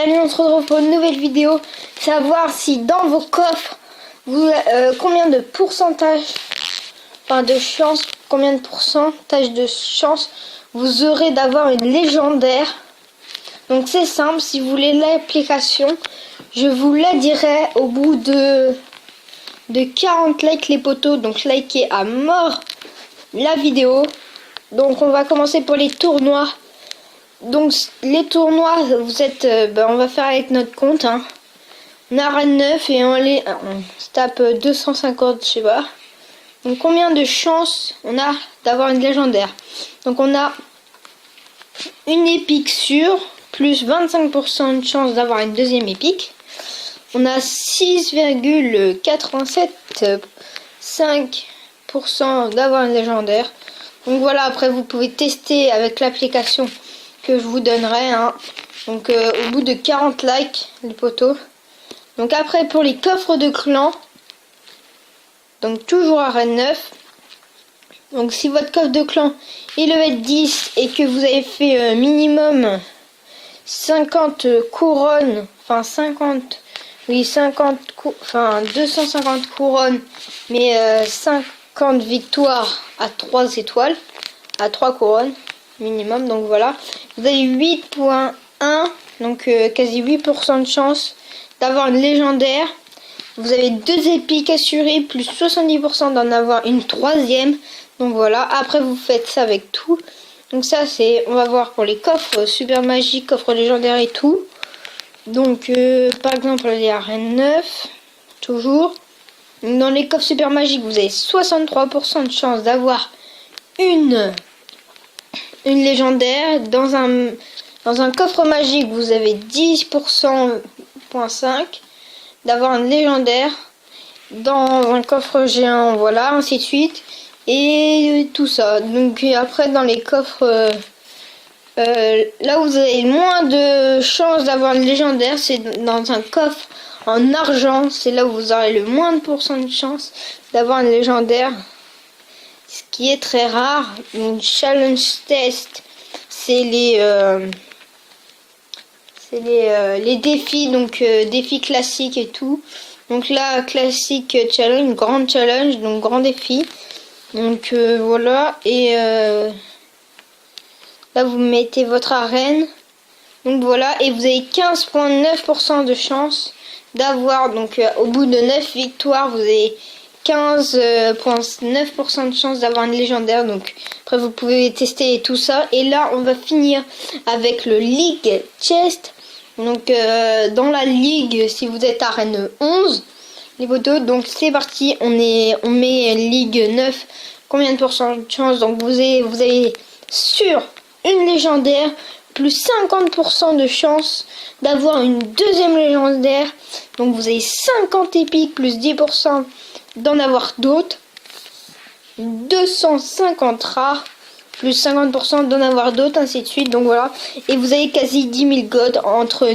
Salut, on se retrouve pour une nouvelle vidéo. Savoir si dans vos coffres, combien de pourcentage, de chance, combien de pourcentage de chance vous aurez d'avoir une légendaire. Donc c'est simple, si vous voulez l'application, je vous la dirai au bout de 40 likes les potos. Donc likez à mort la vidéo. Donc on va commencer pour les tournois. Donc les tournois, vous êtes, on va faire avec notre compte, hein. On a arène 9 et on se tape 250, je sais pas. Donc combien de chances on a d'avoir une légendaire? Donc on a une épique sûre, plus 25% de chance d'avoir une deuxième épique. On a 6,875% d'avoir une légendaire. Donc voilà, après vous pouvez tester avec l'application que je vous donnerai, hein. Donc au bout de 40 likes les potos. Donc après pour les coffres de clan, donc toujours arène 9. Donc si votre coffre de clan est level 10 et que vous avez fait minimum 50 couronnes, 250 couronnes, mais 50 victoires à 3 étoiles, à 3 couronnes minimum. Donc voilà, vous avez 8.1, donc quasi 8% de chance d'avoir une légendaire. Vous avez 2 épiques assurées, plus 70% d'en avoir une troisième. Donc voilà, après vous faites ça avec tout. Donc ça c'est, on va voir pour les coffres super magiques, coffres légendaires et tout. Donc par exemple les arènes 9, toujours. Dans les coffres super magiques, vous avez 63% de chance d'avoir une légendaire. Dans un coffre magique, vous avez 10,5% d'avoir une légendaire. Dans un coffre géant, voilà, ainsi de suite. Et tout ça. Donc après dans les coffres, là où vous avez le moins de chances d'avoir une légendaire, c'est dans un coffre en argent. C'est là où vous aurez le moins de pourcent de chance d'avoir une légendaire. Ce qui est très rare. Une challenge test, c'est les défis, donc défis classiques et tout. Donc là, classique challenge, grande challenge, donc grand défi. Donc voilà, et là vous mettez votre arène. Donc voilà, et vous avez 15,9% de chance d'avoir, donc au bout de 9 victoires, vous avez 15,9% de chance d'avoir une légendaire. Donc après vous pouvez tester tout ça. Et là on va finir avec le League Chest. Donc dans la ligue, si vous êtes arène 11 les potos, donc c'est parti, on met Ligue 9, combien de pourcents de chance? Donc vous avez sur une légendaire, plus 50% de chance d'avoir une deuxième légendaire. Donc vous avez 50 épiques, plus 10% d'en avoir d'autres. 250 rares, plus 50% d'en avoir d'autres, ainsi de suite. Donc voilà, et vous avez quasi 10 000 gold, entre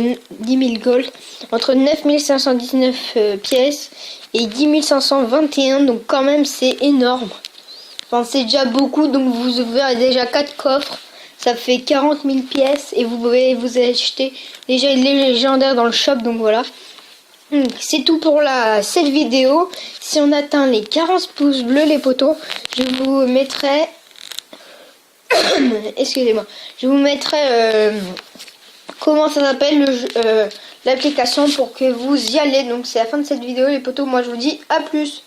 9519 pièces et 10 521. Donc quand même c'est énorme, enfin c'est déjà beaucoup. Donc vous ouvrez déjà 4 coffres, ça fait 40 000 pièces et vous pouvez vous acheter déjà les légendaires dans le shop. Donc voilà, c'est tout pour cette vidéo. Si on atteint les 40 pouces bleus les potos, je vous mettrai excusez-moi, je vous mettrai comment ça s'appelle l'application pour que vous y allez. Donc c'est la fin de cette vidéo les potos, moi je vous dis à plus.